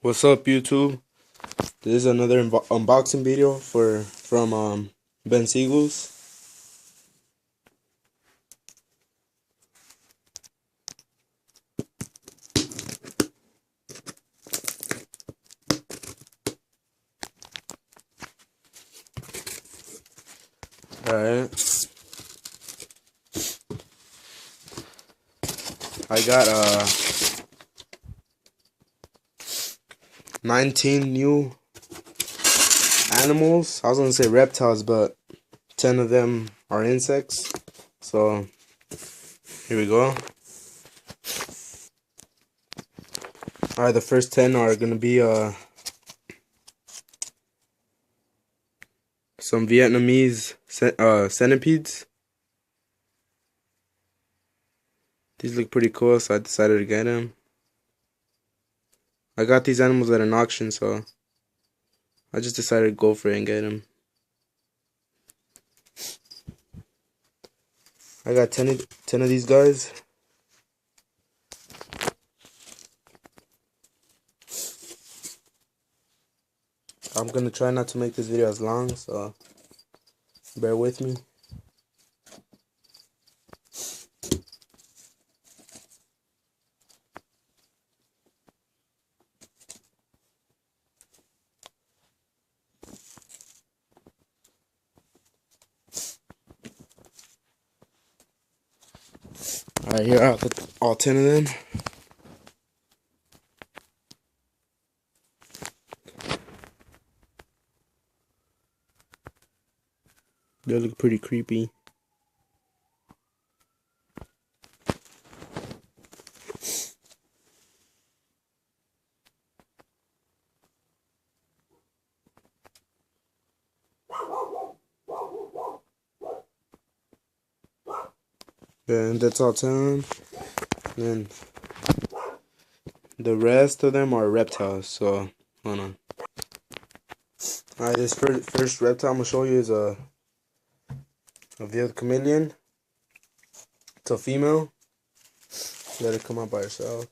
What's up, YouTube? This is another unboxing video from Ben Siegel's. Alright. I got 19 new animals. I was gonna say reptiles, but 10 of them are insects. So here we go. Alright, the first 10 are gonna be some Vietnamese centipedes. These look pretty cool, so I decided to get them. I got these animals at an auction, so I just decided to go for it and get them. I got 10 of these guys. I'm gonna try not to make this video as long, so bear with me. Alright, here are all 10 of them. They look pretty creepy. And that's all 10. And then the rest of them are reptiles, so hold on. Alright, this first reptile I'm gonna show you is a veiled chameleon. It's a female. Let it come out by herself.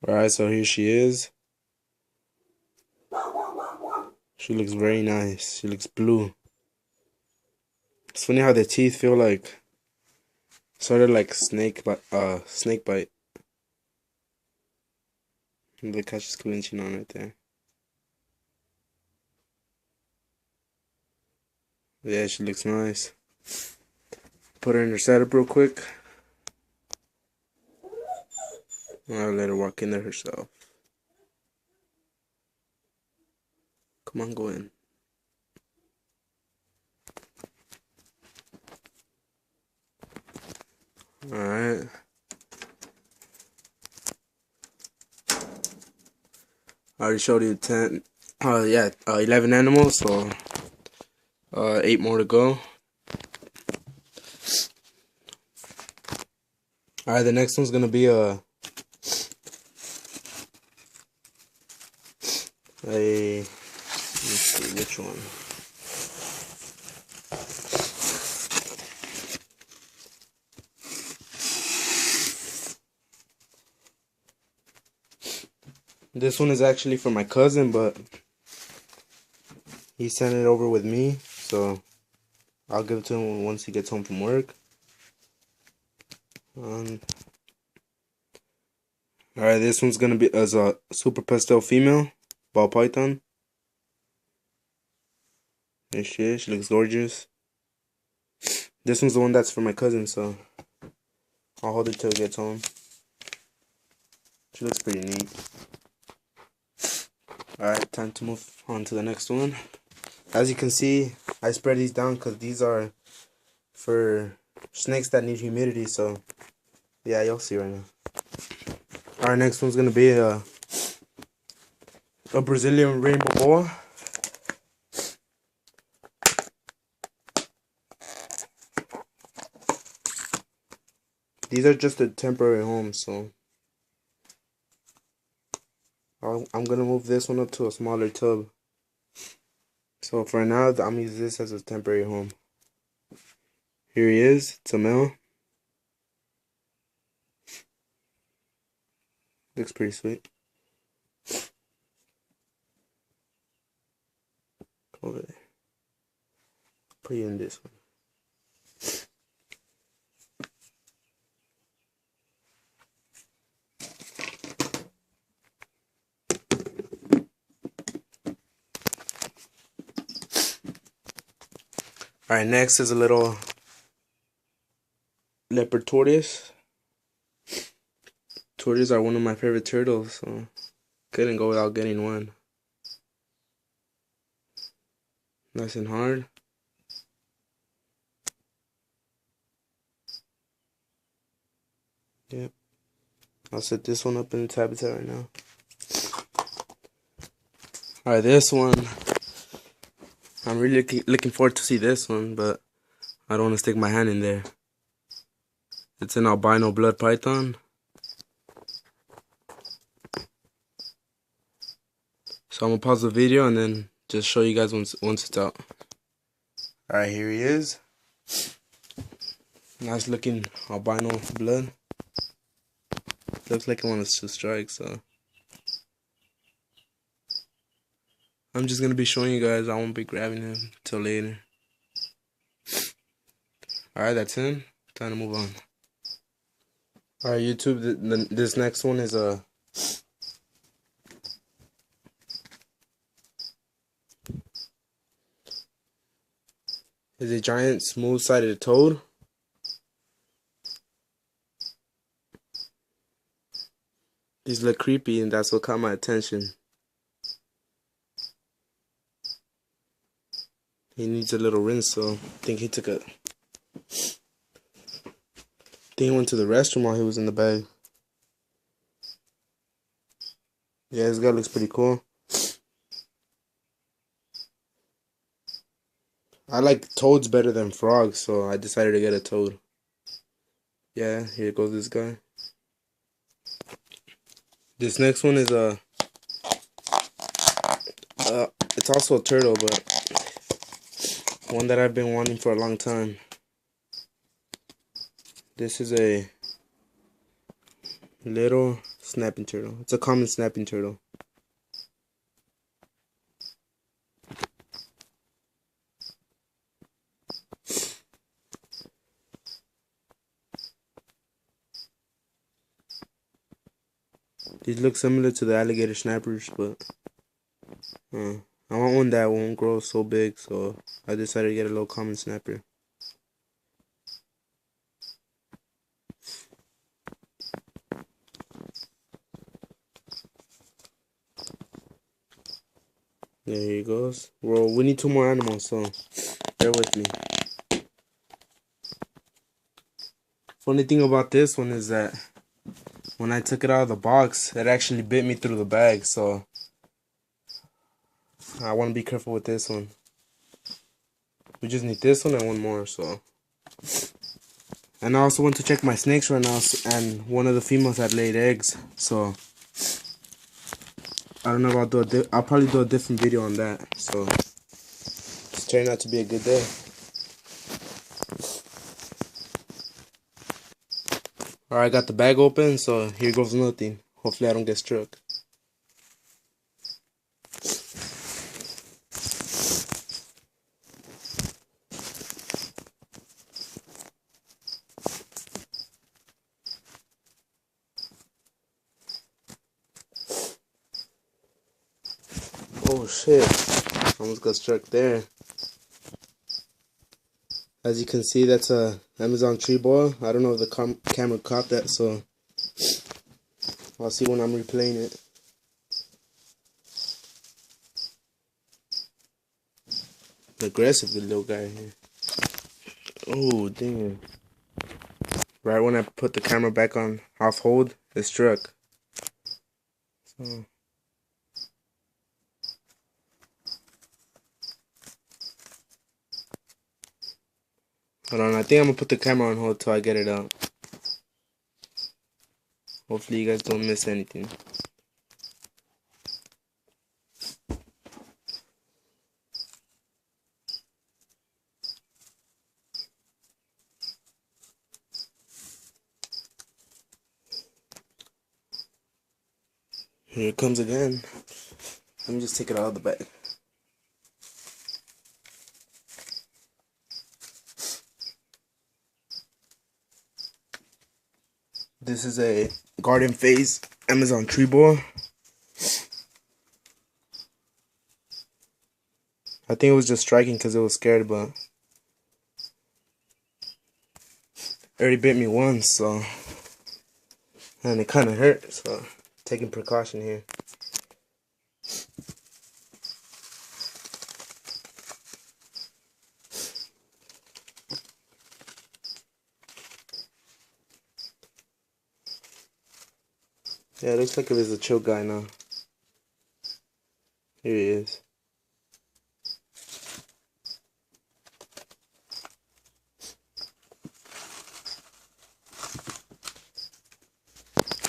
Alright, so here she is. She looks very nice. She looks blue. It's funny how the teeth feel like sort of like snake bite. Look how she's clenching on right there. Yeah, she looks nice. Put her in her setup real quick. I'll let her walk in there herself. Come on, go in. Alright. I already showed you 11 animals, so 8 more to go. Alright, the next one's gonna be let's see which one. This one is actually for my cousin, but he sent it over with me, so I'll give it to him once he gets home from work. Alright, this one's gonna be as a super pastel female ball python. There she is. She looks gorgeous. This one's the one that's for my cousin, so I'll hold it till he gets home. She looks pretty neat. Alright, time to move on to the next one. As you can see, I spread these down because these are for snakes that need humidity, so yeah, you'll see right now. Alright, next one's gonna be a Brazilian rainbow boa. These are just a temporary home, so I'm gonna move this one up to a smaller tub. So for now, I'm gonna use this as a temporary home. Here he is. It's a male. Looks pretty sweet. Over there. Put you in this one. Alright, next is a little leopard tortoise. Tortoises are one of my favorite turtles, so couldn't go without getting one. Nice and hard. Yep. I'll set this one up in its habitat right now. Alright, this one. I'm really looking forward to see this one, but I don't want to stick my hand in there. It's an albino blood python. So I'm gonna pause the video and then just show you guys once it's out. Alright, here he is. Nice looking albino blood. Looks like it wants to strike, so I'm just gonna be showing you guys. I won't be grabbing him till later. Alright, that's him. Time to move on. Alright, YouTube, this next one is a giant smooth-sided toad. These look creepy, and that's what caught my attention. He needs a little rinse, so I think he went to the restroom while he was in the bag. Yeah, this guy looks pretty cool. I like toads better than frogs, so I decided to get a toad. Yeah, here goes this guy. This next one is it's also a turtle, but one that I've been wanting for a long time. This is a little snapping turtle. It's a common snapping turtle. These look similar to the alligator snappers, but I want one that won't grow so big, so I decided to get a little common snapper. There he goes. Well, we need 2 more animals, so bear with me. Funny thing about this one is that when I took it out of the box, it actually bit me through the bag, so I want to be careful with this one. We just need this one and one more, so. And I also went to check my snakes right now, and one of the females had laid eggs, so I don't know if I'll probably do a different video on that, so it's turned out to be a good day. Alright, I got the bag open, so here goes nothing. Hopefully I don't get struck. Oh shit, almost got struck there. As you can see, that's a Amazon tree boa. I don't know if the camera caught that, so I'll see when I'm replaying it. Aggressive, the little guy here. Oh, damn. Right when I put the camera back on off hold, it struck. So. Hold on, I think I'm gonna put the camera on hold till I get it out. Hopefully you guys don't miss anything. Here it comes again. Let me just take it out of the bag. This is a garden phase Amazon tree boa. I think it was just striking because it was scared, but it already bit me once, so, and it kind of hurt, so taking precaution here. Yeah, it looks like it was a chill guy now. Here he is.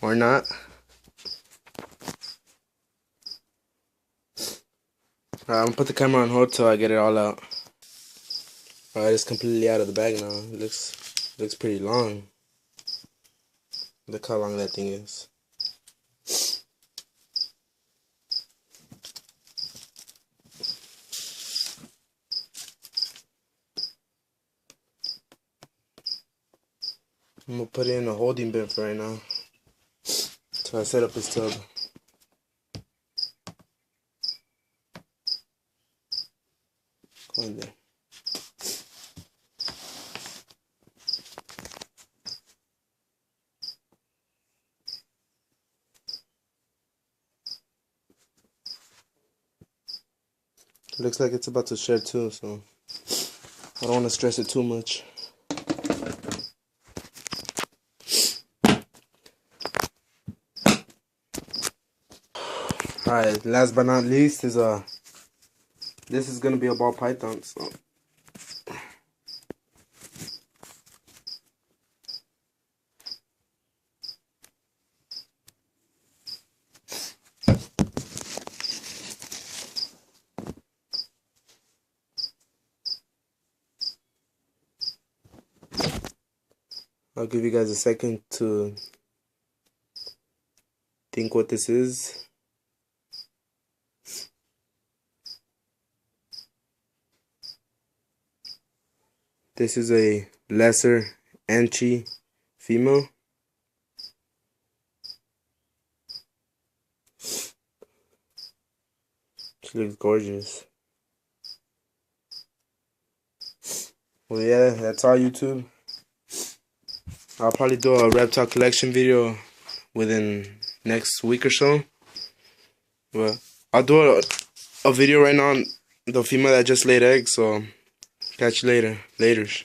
Or not. I'm gonna put the camera on hold till I get it all out. Alright, it's completely out of the bag now. It looks pretty long. Look how long that thing is. I'm gonna put it in a holding bin for right now. So I set up his tub. Go in there. It looks like it's about to shed too, so I don't want to stress it too much. Alright, last but not least is this is gonna be a ball python, so I'll give you guys a second to think what this is. This is a lesser Anchi female. She looks gorgeous. Well, yeah, that's all, YouTube. I'll probably do a reptile collection video within next week or so. But I'll do a video right now on the female that just laid eggs, so catch you later. Laters.